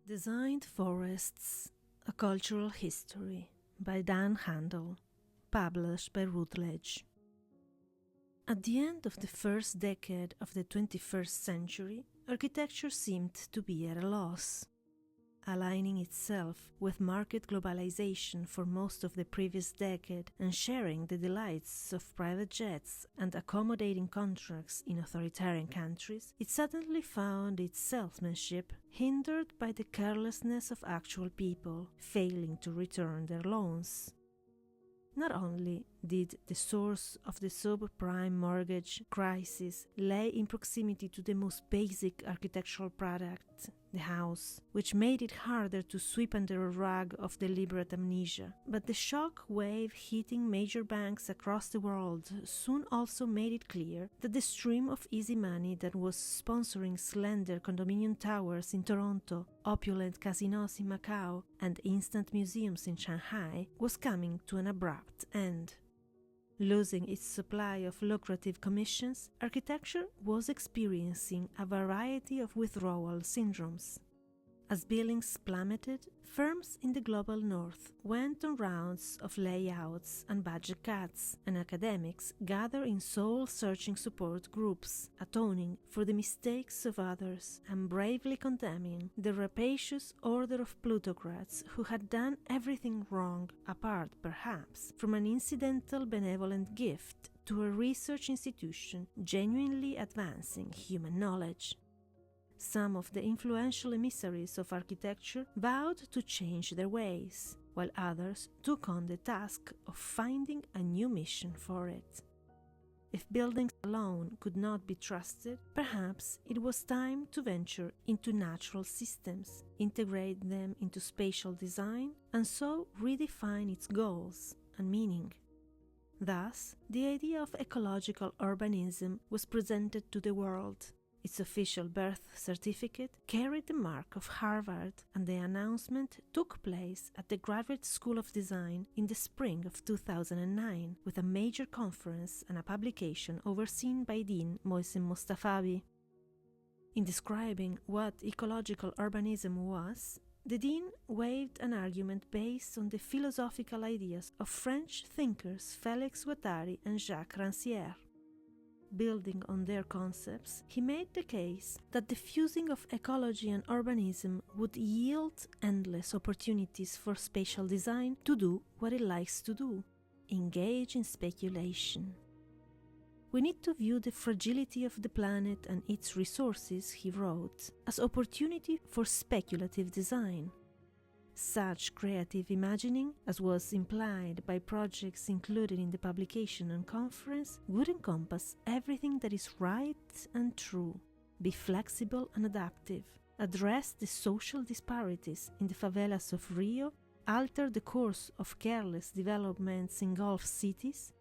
Designed Forests, A Cultural History by Handel, published by Routledge. At the end of the first decade of the 21st century, architecture seemed to be at a loss. Aligning itself with market globalization for most of the previous decade and sharing the delights of private jets and accommodating contracts in authoritarian countries, it suddenly found its salesmanship hindered by the carelessness of actual people failing to return their loans. Not only did the source of the subprime mortgage crisis lay in proximity to the most basic architectural product, the house, which made it harder to sweep under a rug of deliberate amnesia, but the shock wave hitting major banks across the world soon also made it clear that the stream of easy money that was sponsoring slender condominium towers in Toronto, opulent casinos in Macau, and instant museums in Shanghai was coming to an abrupt end. Losing its supply of lucrative commissions, architecture was experiencing a variety of withdrawal syndromes. As billings plummeted, firms in the global north went on rounds of layouts and budget cuts, and academics gathered in soul-searching support groups, atoning for the mistakes of others and bravely condemning the rapacious order of plutocrats who had done everything wrong, apart, perhaps, from an incidental benevolent gift to a research institution genuinely advancing human knowledge. Some of the influential emissaries of architecture vowed to change their ways, while others took on the task of finding a new mission for it. If buildings alone could not be trusted, perhaps it was time to venture into natural systems, integrate them into spatial design, and so redefine its goals and meaning. Thus, the idea of ecological urbanism was presented to the world. Its official birth certificate carried the mark of Harvard, and the announcement took place at the Graduate School of Design in the spring of 2009, with a major conference and a publication overseen by Dean Mohsen Mostafavi. In describing what ecological urbanism was, the Dean waved an argument based on the philosophical ideas of French thinkers Félix Guattari and Jacques Rancière. Building on their concepts, he made the case that the fusing of ecology and urbanism would yield endless opportunities for spatial design to do what it likes to do: engage in speculation. We need to view the fragility of the planet and its resources, he wrote, as opportunity for speculative design. Such creative imagining, as was implied by projects included in the publication and conference, would encompass everything that is right and true, be flexible and adaptive, address the social disparities in the favelas of Rio, alter the course of careless developments in Gulf cities,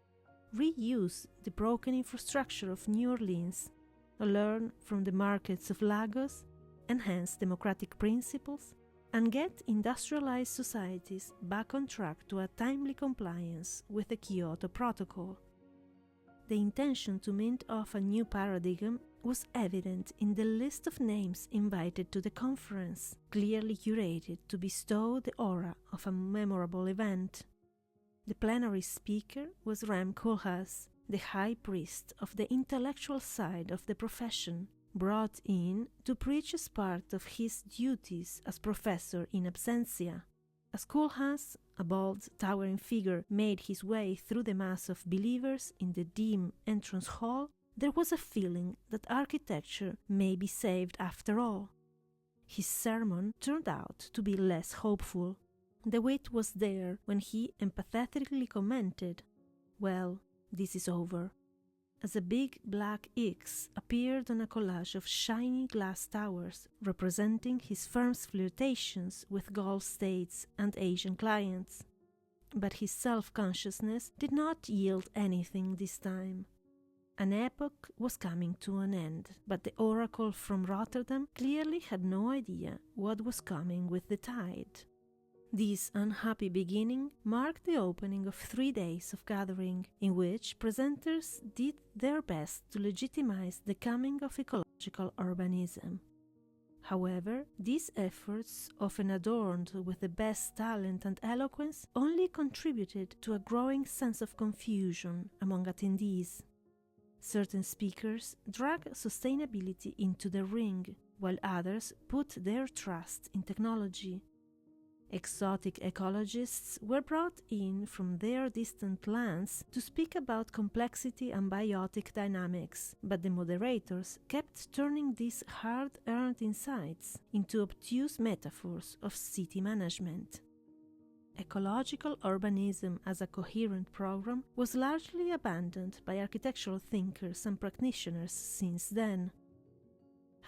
reuse the broken infrastructure of New Orleans, learn from the markets of Lagos, enhance democratic principles, and get industrialized societies back on track to a timely compliance with the Kyoto Protocol. The intention to mint off a new paradigm was evident in the list of names invited to the conference, clearly curated to bestow the aura of a memorable event. The plenary speaker was Rem Koolhaas, the high priest of the intellectual side of the profession, brought in to preach as part of his duties as professor in absentia. As Koolhaas, a bald, towering figure, made his way through the mass of believers in the dim entrance hall, there was a feeling that architecture may be saved after all. His sermon turned out to be less hopeful. The wit was there when he empathetically commented, "Well, this is over," as a big black X appeared on a collage of shiny glass towers representing his firm's flirtations with Gulf states and Asian clients. But his self-consciousness did not yield anything this time. An epoch was coming to an end, but the oracle from Rotterdam clearly had no idea what was coming with the tide. This unhappy beginning marked the opening of 3 days of gathering, in which presenters did their best to legitimize the coming of ecological urbanism. However, these efforts, often adorned with the best talent and eloquence, only contributed to a growing sense of confusion among attendees. Certain speakers drag sustainability into the ring, while others put their trust in technology. Exotic ecologists were brought in from their distant lands to speak about complexity and biotic dynamics, but the moderators kept turning these hard-earned insights into obtuse metaphors of city management. Ecological urbanism as a coherent program was largely abandoned by architectural thinkers and practitioners since then.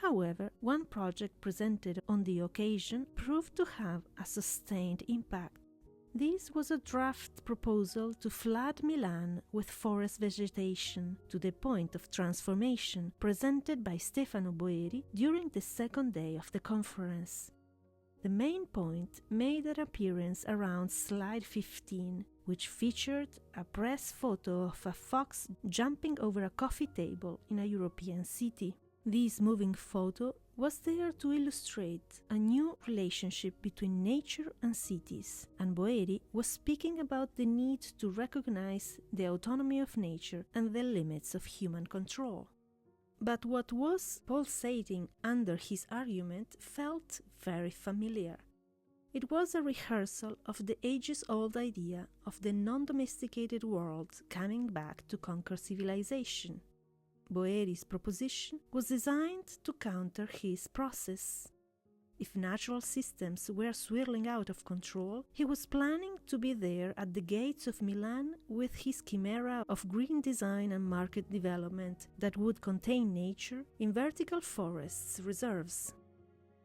However, one project presented on the occasion proved to have a sustained impact. This was a draft proposal to flood Milan with forest vegetation to the point of transformation presented by Stefano Boeri during the second day of the conference. The main point made an appearance around slide 15, which featured a press photo of a fox jumping over a coffee table in a European city. This moving photo was there to illustrate a new relationship between nature and cities, and Boeri was speaking about the need to recognize the autonomy of nature and the limits of human control. But what was pulsating under his argument felt very familiar. It was a rehearsal of the ages-old idea of the non-domesticated world coming back to conquer civilization. Boeri's proposition was designed to counter his process. If natural systems were swirling out of control, he was planning to be there at the gates of Milan with his chimera of green design and market development that would contain nature in vertical forests reserves.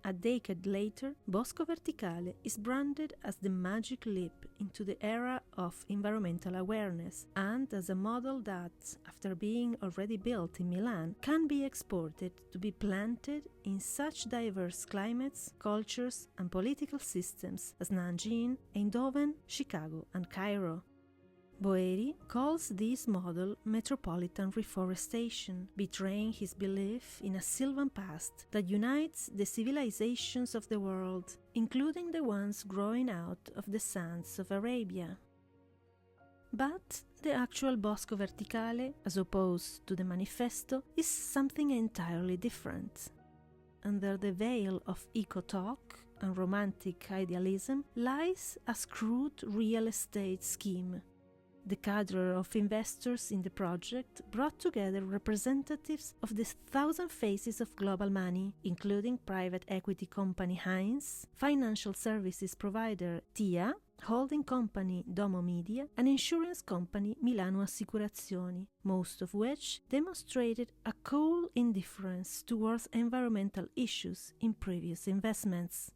A decade later, Bosco Verticale is branded as the magic leap into the era of environmental awareness and as a model that, after being already built in Milan, can be exported to be planted in such diverse climates, cultures and political systems as Nanjing, Eindhoven, Chicago and Cairo. Boeri calls this model metropolitan reforestation, betraying his belief in a sylvan past that unites the civilizations of the world, including the ones growing out of the sands of Arabia. But the actual Bosco Verticale, as opposed to the manifesto, is something entirely different. Under the veil of eco-talk and romantic idealism lies a crude real estate scheme. The cadre of investors in the project brought together representatives of the 1,000 faces of global money, including private equity company Heinz, financial services provider TIA, holding company Domo Media, and insurance company Milano Assicurazioni, most of which demonstrated a cool indifference towards environmental issues in previous investments.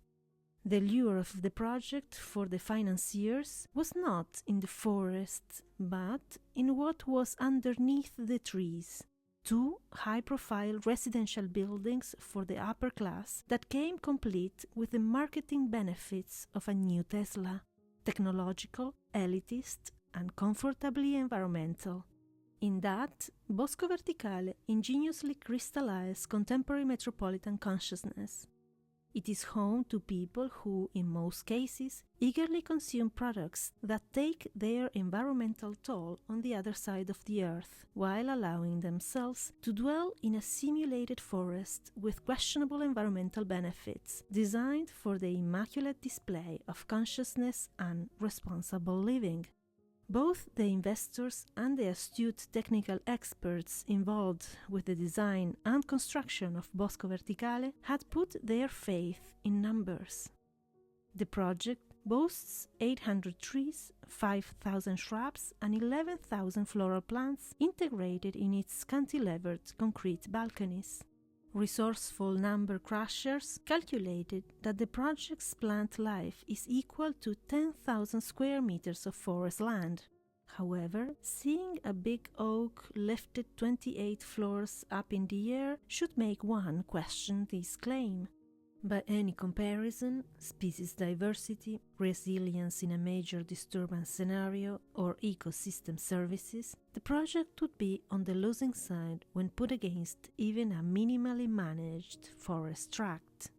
The lure of the project for the financiers was not in the forest, but in what was underneath the trees. 2 high-profile residential buildings for the upper class that came complete with the marketing benefits of a new Tesla, technological, elitist, and comfortably environmental. In that, Bosco Verticale ingeniously crystallized contemporary metropolitan consciousness. It is home to people who, in most cases, eagerly consume products that take their environmental toll on the other side of the earth, while allowing themselves to dwell in a simulated forest with questionable environmental benefits, designed for the immaculate display of consciousness and responsible living. Both the investors and the astute technical experts involved with the design and construction of Bosco Verticale had put their faith in numbers. The project boasts 800 trees, 5,000 shrubs, and 11,000 floral plants integrated in its cantilevered concrete balconies. Resourceful number crushers calculated that the project's plant life is equal to 10,000 square meters of forest land. However, seeing a big oak lifted 28 floors up in the air should make one question this claim. By any comparison, species diversity, resilience in a major disturbance scenario, or ecosystem services, the project would be on the losing side when put against even a minimally managed forest tract.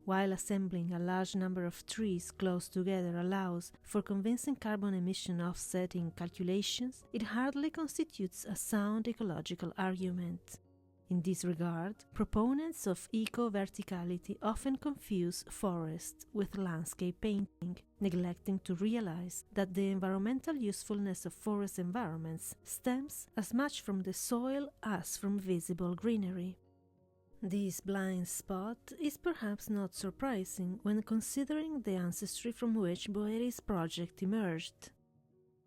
while assembling a large number of trees close together allows for convincing carbon emission offsetting calculations, it hardly constitutes a sound ecological argument. In this regard, proponents of eco-verticality often confuse forest with landscape painting, neglecting to realize that the environmental usefulness of forest environments stems as much from the soil as from visible greenery. This blind spot is perhaps not surprising when considering the ancestry from which Boeri's project emerged.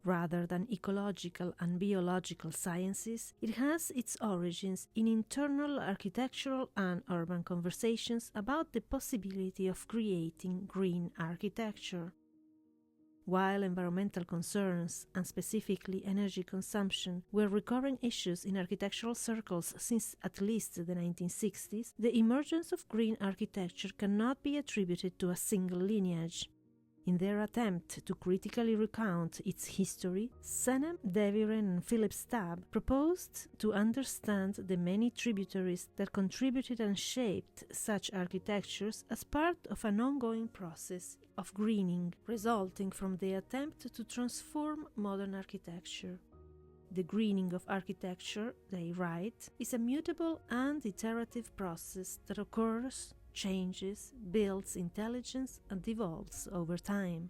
Rather than ecological and biological sciences, it has its origins in internal architectural and urban conversations about the possibility of creating green architecture. While environmental concerns, and specifically energy consumption, were recurring issues in architectural circles since at least the 1960s, the emergence of green architecture cannot be attributed to a single lineage. In their attempt to critically recount its history, Senem, Deviren and Philip Stab proposed to understand the many tributaries that contributed and shaped such architectures as part of an ongoing process of greening, resulting from the attempt to transform modern architecture. The greening of architecture, they write, is a mutable and iterative process that occurs, changes, builds intelligence, and evolves over time.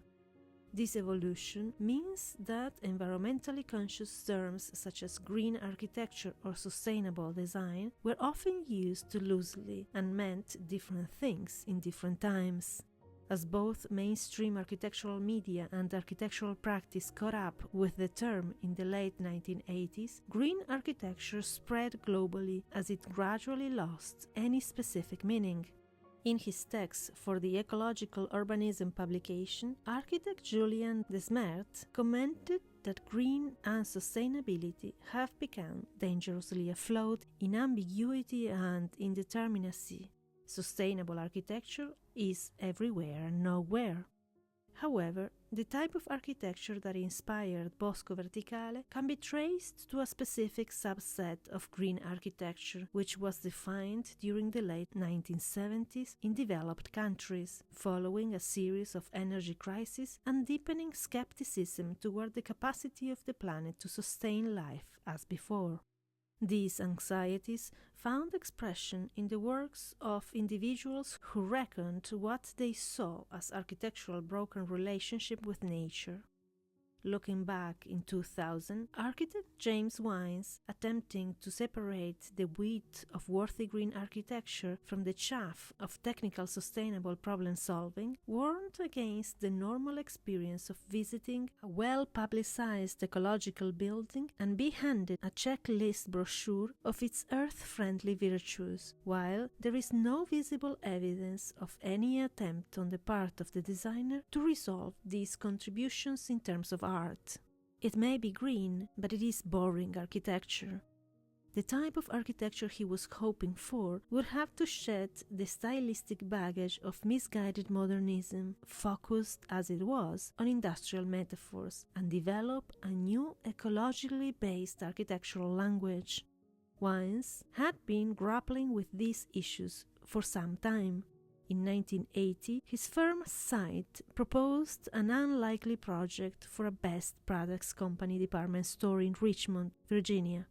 This evolution means that environmentally conscious terms such as green architecture or sustainable design were often used too loosely and meant different things in different times. As both mainstream architectural media and architectural practice caught up with the term in the late 1980s, green architecture spread globally as it gradually lost any specific meaning. In his text for the Ecological Urbanism publication, architect Julien Desmertes commented that green and sustainability have become dangerously afloat in ambiguity and indeterminacy. Sustainable architecture is everywhere and nowhere. However, the type of architecture that inspired Bosco Verticale can be traced to a specific subset of green architecture, which was defined during the late 1970s in developed countries, following a series of energy crises and deepening skepticism toward the capacity of the planet to sustain life as before. These anxieties found expression in the works of individuals who reckoned what they saw as architectural broken relationship with nature. Looking back in 2000, architect James Wines, attempting to separate the wheat of worthy green architecture from the chaff of technical sustainable problem solving, warned against the normal experience of visiting a well-publicized ecological building and be handed a checklist brochure of its earth-friendly virtues, while there is no visible evidence of any attempt on the part of the designer to resolve these contributions in terms of art. It may be green, but it is boring architecture. The type of architecture he was hoping for would have to shed the stylistic baggage of misguided modernism, focused as it was on industrial metaphors, and develop a new ecologically based architectural language. Wines had been grappling with these issues for some time. In 1980, his firm Site proposed an unlikely project for a Best Products Company department store in Richmond, Virginia.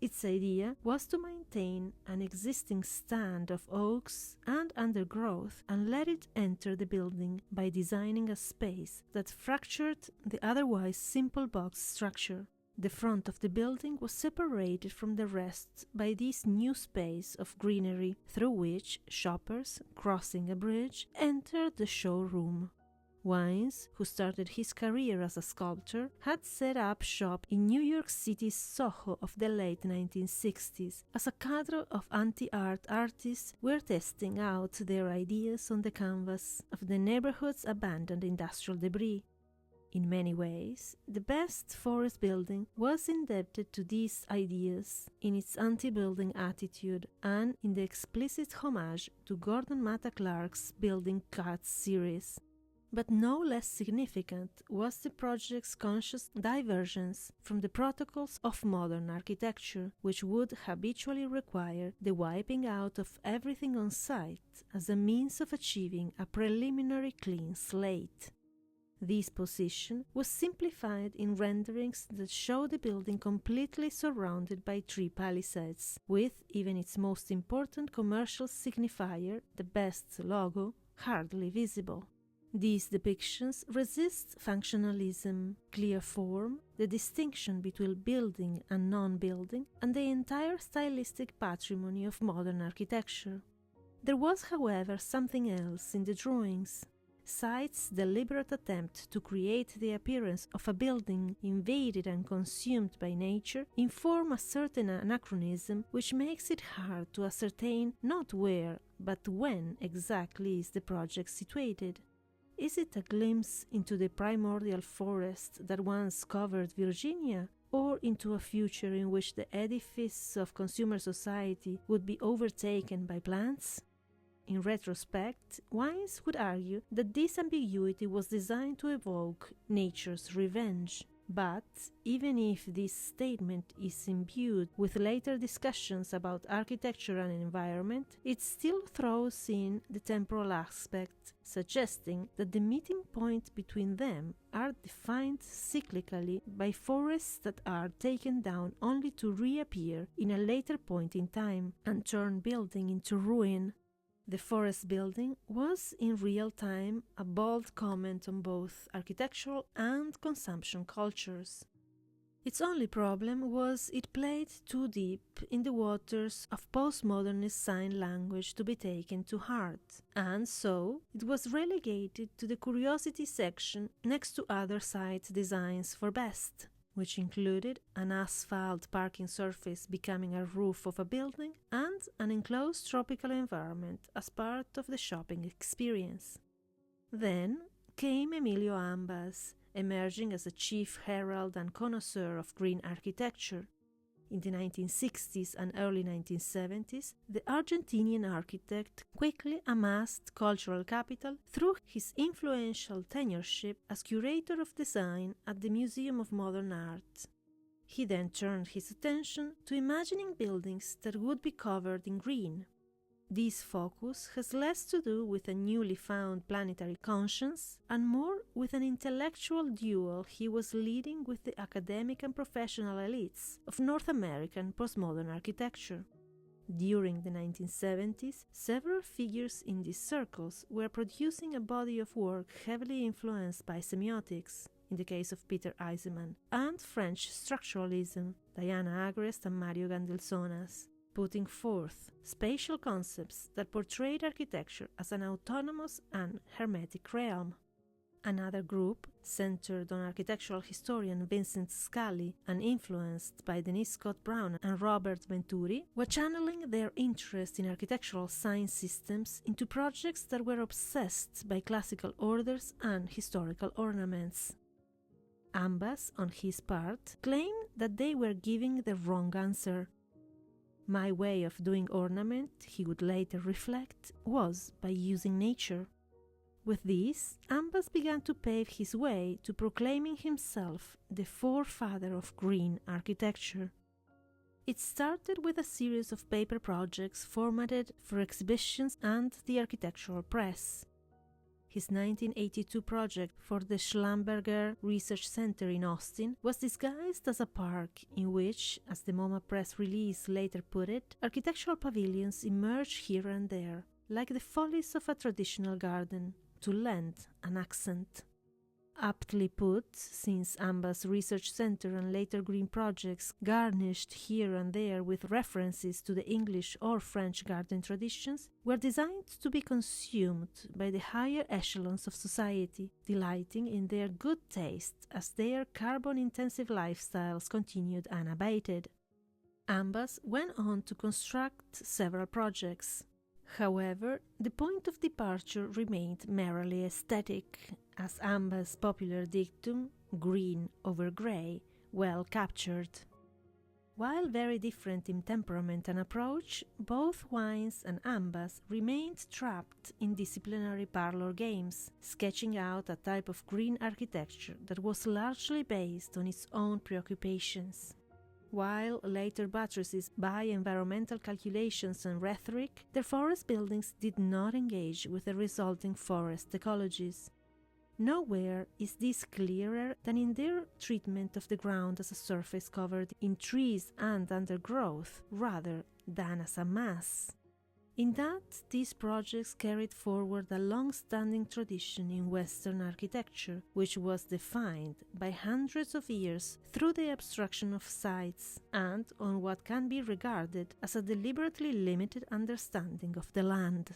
Its idea was to maintain an existing stand of oaks and undergrowth and let it enter the building by designing a space that fractured the otherwise simple box structure. The front of the building was separated from the rest by this new space of greenery through which shoppers, crossing a bridge, entered the showroom. Wines, who started his career as a sculptor, had set up shop in New York City's Soho of the late 1960s as a cadre of anti-art artists were testing out their ideas on the canvas of the neighborhood's abandoned industrial debris. In many ways, the best forest building was indebted to these ideas in its anti-building attitude and in the explicit homage to Gordon Matta Clark's Building Cuts series. But no less significant was the project's conscious divergence from the protocols of modern architecture, which would habitually require the wiping out of everything on site as a means of achieving a preliminary clean slate. This position was simplified in renderings that show the building completely surrounded by tree palisades, with even its most important commercial signifier, the Best logo, hardly visible. These depictions resist functionalism, clear form, the distinction between building and non-building, and the entire stylistic patrimony of modern architecture. There was, however, something else in the drawings. Sight's deliberate attempt to create the appearance of a building invaded and consumed by nature inform a certain anachronism which makes it hard to ascertain not where, but when exactly is the project situated. Is it a glimpse into the primordial forest that once covered Virginia, or into a future in which the edifice of consumer society would be overtaken by plants? In retrospect, Wise would argue that this ambiguity was designed to evoke nature's revenge. But even if this statement is imbued with later discussions about architecture and environment, it still throws in the temporal aspect, suggesting that the meeting point between them are defined cyclically by forests that are taken down only to reappear in a later point in time and turn building into ruin. The forest building was in real time a bold comment on both architectural and consumption cultures. Its only problem was it played too deep in the waters of postmodernist sign language to be taken to heart, and so it was relegated to the curiosity section next to other site designs for best, which included an asphalt parking surface becoming a roof of a building and an enclosed tropical environment as part of the shopping experience. Then came Emilio Ambas, emerging as a chief herald and connoisseur of green architecture. In the 1960s and early 1970s, the Argentinian architect quickly amassed cultural capital through his influential tenureship as curator of design at the Museum of Modern Art. He then turned his attention to imagining buildings that would be covered in green. This focus has less to do with a newly found planetary conscience and more with an intellectual duel he was leading with the academic and professional elites of North American postmodern architecture. During the 1970s, several figures in these circles were producing a body of work heavily influenced by semiotics, in the case of Peter Eisenman, and French structuralism, Diana Agrest and Mario Gandelsonas, putting forth spatial concepts that portrayed architecture as an autonomous and hermetic realm. Another group, centered on architectural historian Vincent Scully and influenced by Denise Scott Brown and Robert Venturi, were channeling their interest in architectural sign systems into projects that were obsessed by classical orders and historical ornaments. Ambas, on his part, claimed that they were giving the wrong answer. My way of doing ornament, he would later reflect, was by using nature. With this, Ambas began to pave his way to proclaiming himself the forefather of green architecture. It started with a series of paper projects formatted for exhibitions and the architectural press. His 1982 project for the Schlumberger Research Center in Austin was disguised as a park in which, as the MoMA press release later put it, architectural pavilions emerge here and there, like the foliage of a traditional garden, to lend an accent. Aptly put, since Ambas Research Center and later green projects, garnished here and there with references to the English or French garden traditions, were designed to be consumed by the higher echelons of society, delighting in their good taste as their carbon-intensive lifestyles continued unabated. Ambas went on to construct several projects. However, the point of departure remained merely aesthetic, as Ambas' popular dictum, green over grey, well captured. While very different in temperament and approach, both wines and ambas remained trapped in disciplinary parlor games, sketching out a type of green architecture that was largely based on its own preoccupations. While later buttresses by environmental calculations and rhetoric, their forest buildings did not engage with the resulting forest ecologies. Nowhere is this clearer than in their treatment of the ground as a surface covered in trees and undergrowth, rather than as a mass. In that, these projects carried forward a long-standing tradition in Western architecture, which was defined by hundreds of years through the abstraction of sites and on what can be regarded as a deliberately limited understanding of the land.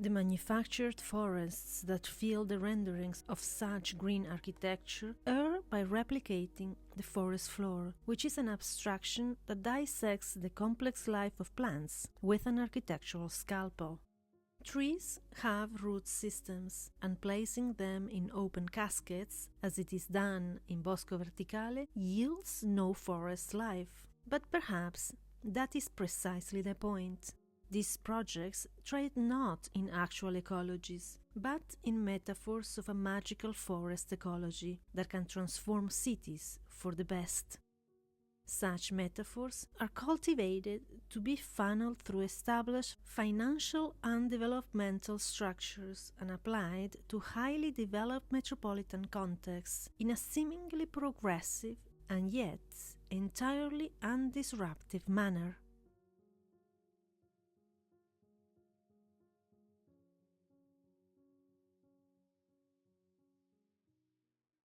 The manufactured forests that fill the renderings of such green architecture err by replicating the forest floor, which is an abstraction that dissects the complex life of plants with an architectural scalpel. Trees have root systems, and placing them in open caskets, as it is done in Bosco Verticale, yields no forest life. But perhaps that is precisely the point. These projects trade not in actual ecologies, but in metaphors of a magical forest ecology that can transform cities for the best. Such metaphors are cultivated to be funneled through established financial and developmental structures and applied to highly developed metropolitan contexts in a seemingly progressive and yet entirely undisruptive manner.